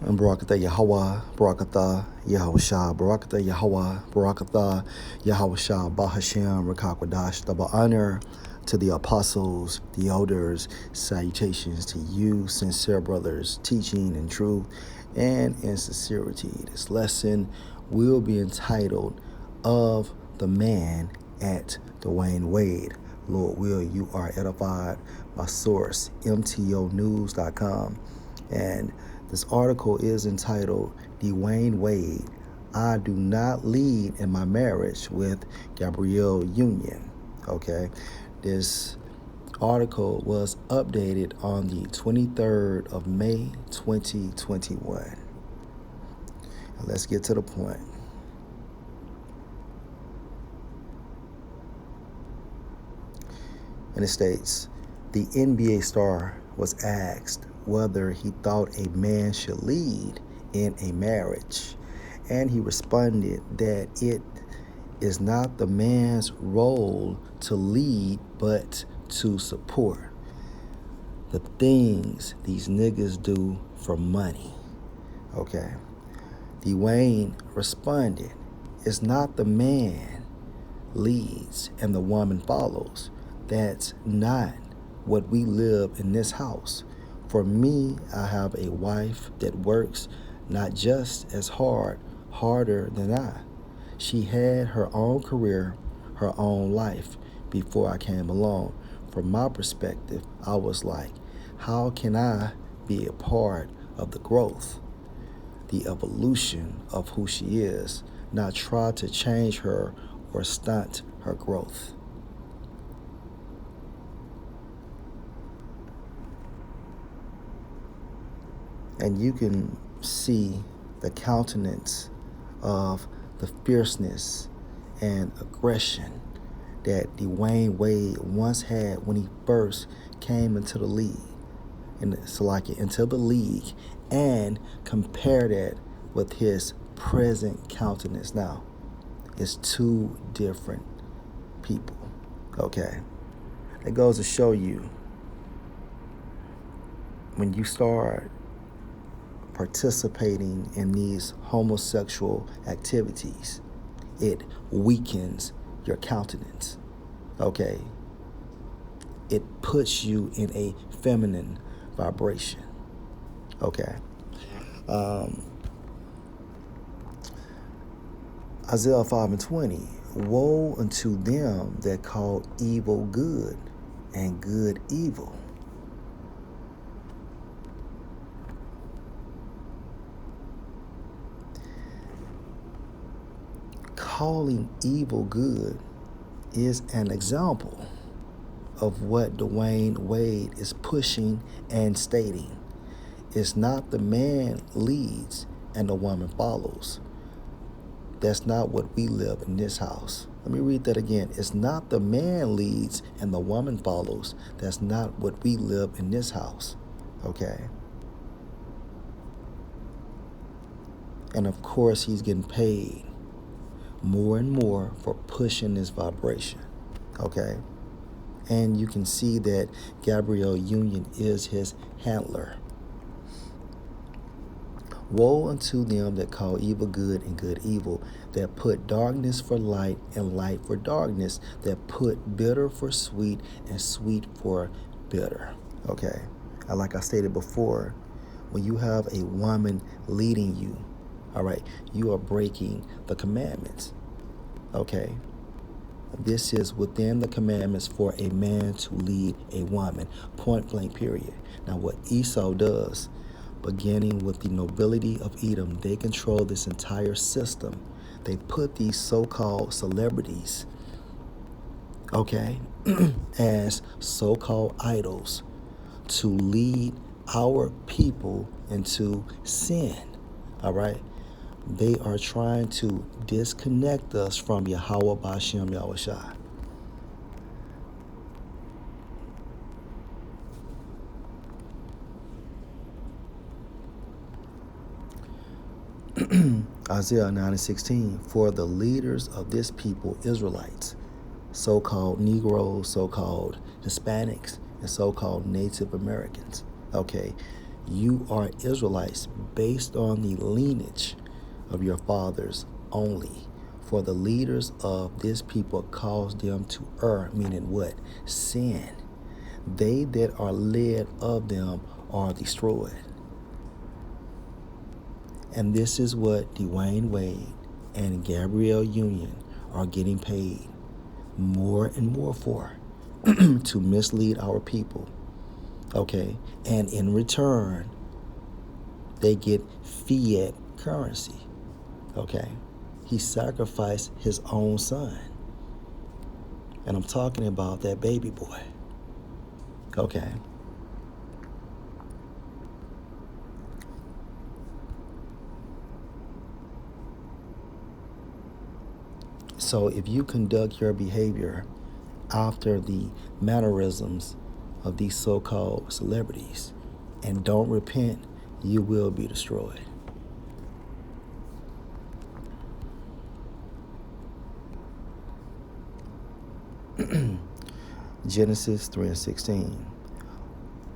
And Barakatah Yahweh, Barakatah Yahushua, Barakatah Yahweh, Barakatah Yahushua, Bahashem, Rakakwadash, double honor to the apostles, the elders, salutations to you, sincere brothers, teaching in truth and in sincerity. This lesson will be entitled Of the Man at Dwyane Wade. Lord will, you are edified. My source, mtonews.com. And this article is entitled, Dwyane Wade, I do not lead in my marriage with Gabrielle Union. Okay, this article was updated on the 23rd of May, 2021. Let's get to the point. And it states, the NBA star was asked whether he thought a man should lead in a marriage, and he responded that it is not the man's role to lead, but to support the things these niggas do for money. Okay. Dwyane responded, it's not the man leads and the woman follows. That's not what we live in this house. For me, I have a wife that works not just as hard, harder than I. She had her own career, her own life before I came along. From my perspective, I was like, how can I be a part of the growth, the evolution of who she is, not try to change her or stunt her growth? And you can see the countenance of the fierceness and aggression that Dwyane Wade once had when he first came into the league, into the league, and compare that with his present countenance now. It's two different people. Okay, it goes to show you, when you start participating in these homosexual activities, it weakens your countenance. Okay, it puts you in a feminine vibration. Okay. Isaiah 5:20, woe unto them that call evil good and good evil. Calling evil good is an example of what Dwyane Wade is pushing and stating. It's not the man leads and the woman follows. That's not what we live in this house. Let me read that again. It's not the man leads and the woman follows. That's not what we live in this house. Okay? And of course, he's getting paid more and more for pushing this vibration. Okay? And you can see that Gabrielle Union is his handler. Woe unto them that call evil good and good evil, that put darkness for light and light for darkness, that put bitter for sweet and sweet for bitter. Okay? And like I stated before, when you have a woman leading you, all right, you are breaking the commandments. Okay? This is within the commandments for a man to lead a woman, point blank, period. Now, what Esau does, beginning with the nobility of Edom, they control this entire system. They put these so-called celebrities, okay, as so-called idols to lead our people into sin, all right? They are trying to disconnect us from Yahweh Bashem Yahushua. Isaiah 9:16, for the leaders of this people, Israelites, so-called Negroes, so-called Hispanics, and so-called Native Americans. Okay, you are Israelites based on the lineage of your fathers only. For the leaders of this people cause them to err, meaning what? Sin. They that are led of them are destroyed. And this is what Dwyane Wade and Gabrielle Union are getting paid more and more for, to mislead our people. Okay? And in return, they get fiat currency. Okay? He sacrificed his own son. And I'm talking about that baby boy. Okay? So if you conduct your behavior after the mannerisms of these so-called celebrities and don't repent, you will be destroyed. Genesis 3:16.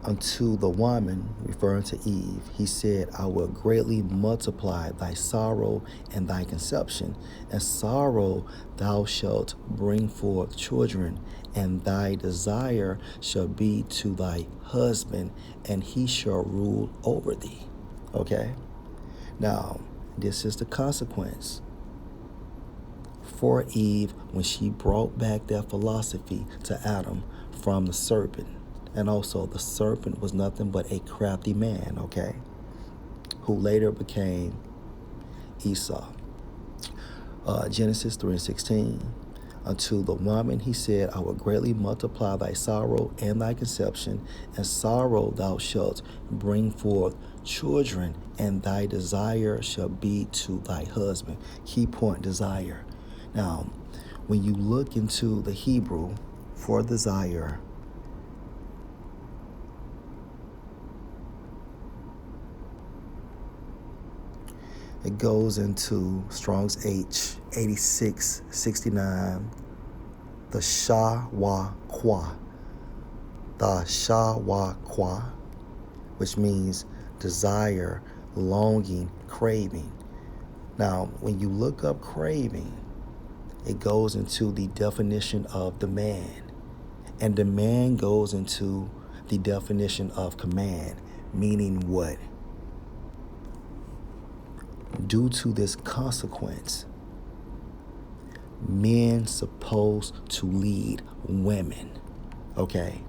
Unto the woman, referring to Eve, he said, I will greatly multiply thy sorrow and thy conception. And sorrow thou shalt bring forth children, and thy desire shall be to thy husband, and he shall rule over thee. Okay? Now, this is the consequence for Eve when she brought back that philosophy to Adam from the serpent. And also, the serpent was nothing but a crafty man, okay, who later became Esau. Genesis 3:16. Unto the woman he said, I will greatly multiply thy sorrow and thy conception, and sorrow thou shalt bring forth children, and thy desire shall be to thy husband. Key point, desire. Now, when you look into the Hebrew for desire, it goes into Strong's H 8669, the Shah-wa-kwa, which means desire, longing, craving. Now, when you look up craving, it goes into the definition of demand, and demand goes into the definition of command, meaning what? Due to this consequence, men supposed to lead women. Okay?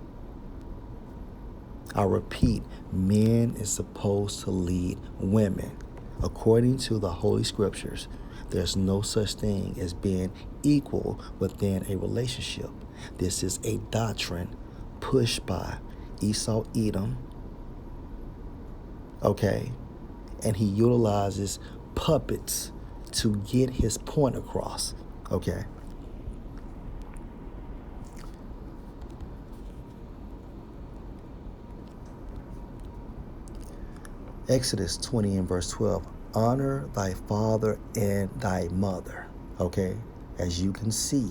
I repeat, men is supposed to lead women. According to the Holy Scriptures, there's no such thing as being equal within a relationship. This is a doctrine pushed by Esau Edom. Okay? And he utilizes puppets to get his point across. Okay? Exodus 20 and verse 12. Honor thy father and thy mother. Okay? As you can see,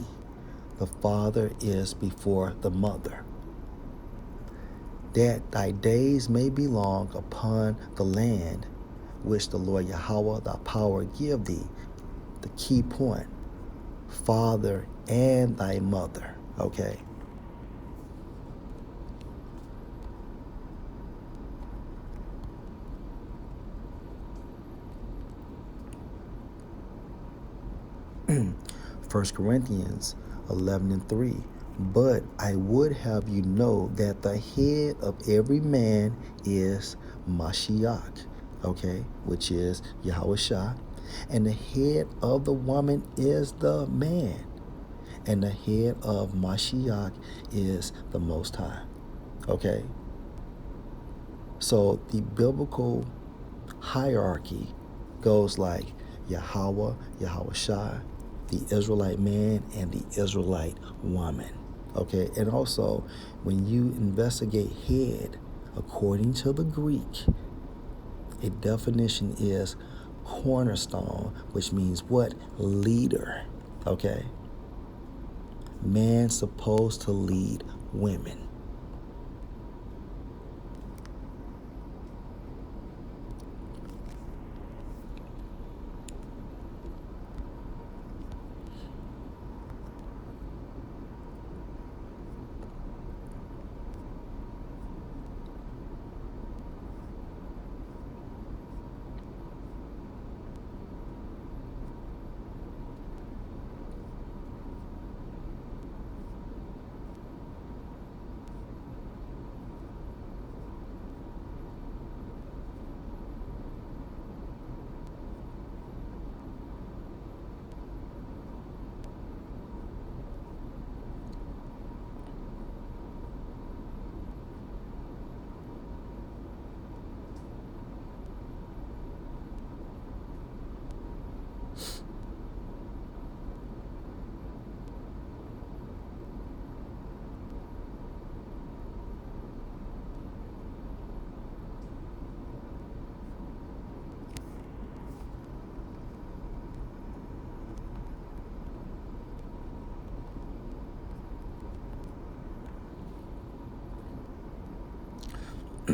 the father is before the mother. That thy days may be long upon the land which the Lord Yahweh thy power give thee. The key point, father and thy mother. Okay? First Corinthians 11 and 3. But I would have you know that the head of every man is Mashiach, okay, which is Yahweh Shah, and the head of the woman is the man, and the head of Mashiach is the Most High, okay? So the biblical hierarchy goes like Yahweh, Yahweh Shah, the Israelite man, and the Israelite woman. Okay, and also when you investigate head, according to the Greek, a definition is cornerstone, which means what? Leader. Okay, man supposed to lead women.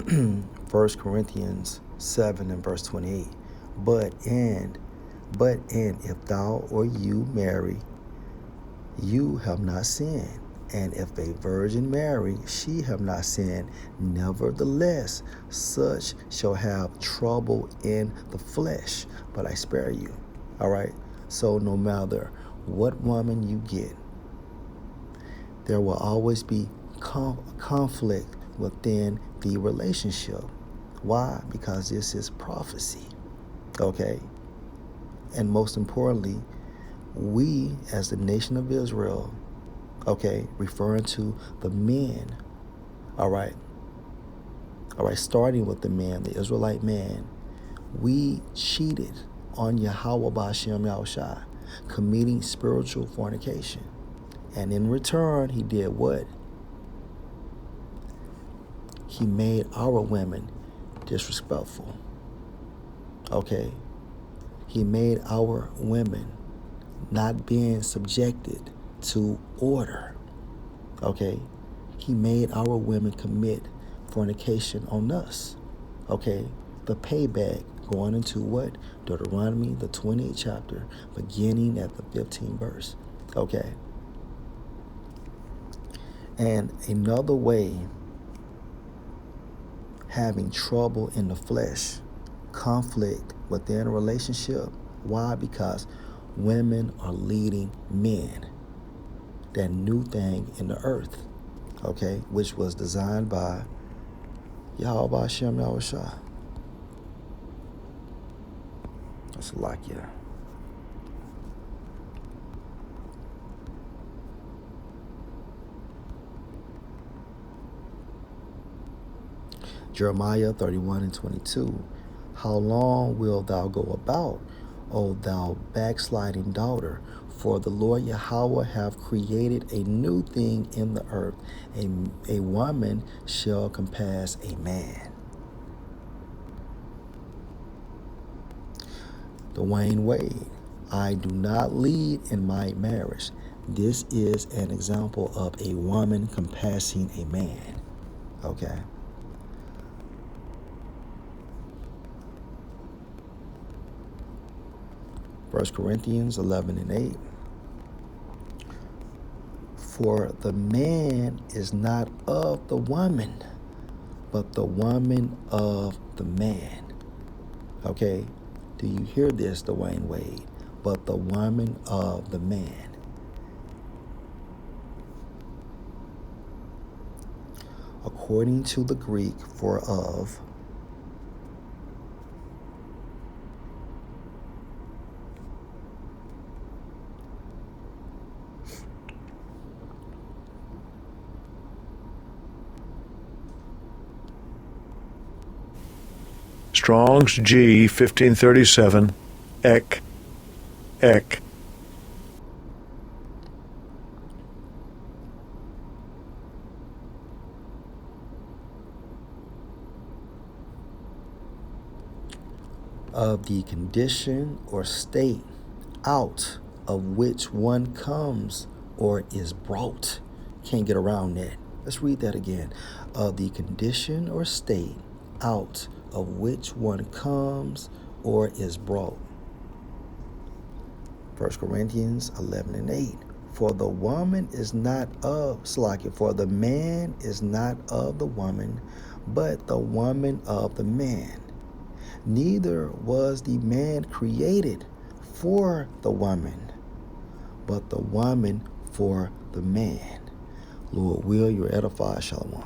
1 Corinthians 7 and verse 28. But if thou or you marry, you have not sinned. And if a virgin marry, she have not sinned. Nevertheless, such shall have trouble in the flesh, but I spare you. All right? So no matter what woman you get, there will always be conflict within the relationship. Why? Because this is prophecy. Okay? And most importantly, we as the nation of Israel, okay, referring to the men, all right, starting with the man, the Israelite man, we cheated on Yahweh B'Shem Yahushai, committing spiritual fornication. And in return, he did what? He made our women disrespectful. Okay? He made our women not being subjected to order. Okay? He made our women commit fornication on us. Okay? The payback going into what? Deuteronomy, the 28th chapter, beginning at the 15th verse. Okay? And another way, having trouble in the flesh, conflict within a relationship. Why? Because women are leading men. That new thing in the earth, okay, which was designed by Yahweh B'Shem Yahushua. That's like, yeah. Jeremiah 31 and 22. How long wilt thou go about, O thou backsliding daughter? For the Lord Yahweh hath created a new thing in the earth. A woman shall compass a man. Dwyane Wade. I do not lead in my marriage. This is an example of a woman compassing a man. Okay. First Corinthians 11 and 8. For the man is not of the woman, but the woman of the man. Okay? Do you hear this, Dwyane Wade? But the woman of the man. According to the Greek for of, Strong's G 1537, ek. of the condition or state out of which one comes or is brought. Can't get around that. Let's read that again. Of the condition or state out of which one comes or is brought. 1 Corinthians 11 and 8. For the woman is not of, for the man is not of the woman, but the woman of the man. Neither was the man created for the woman, but the woman for the man. Lord will, you're edified. Shalom.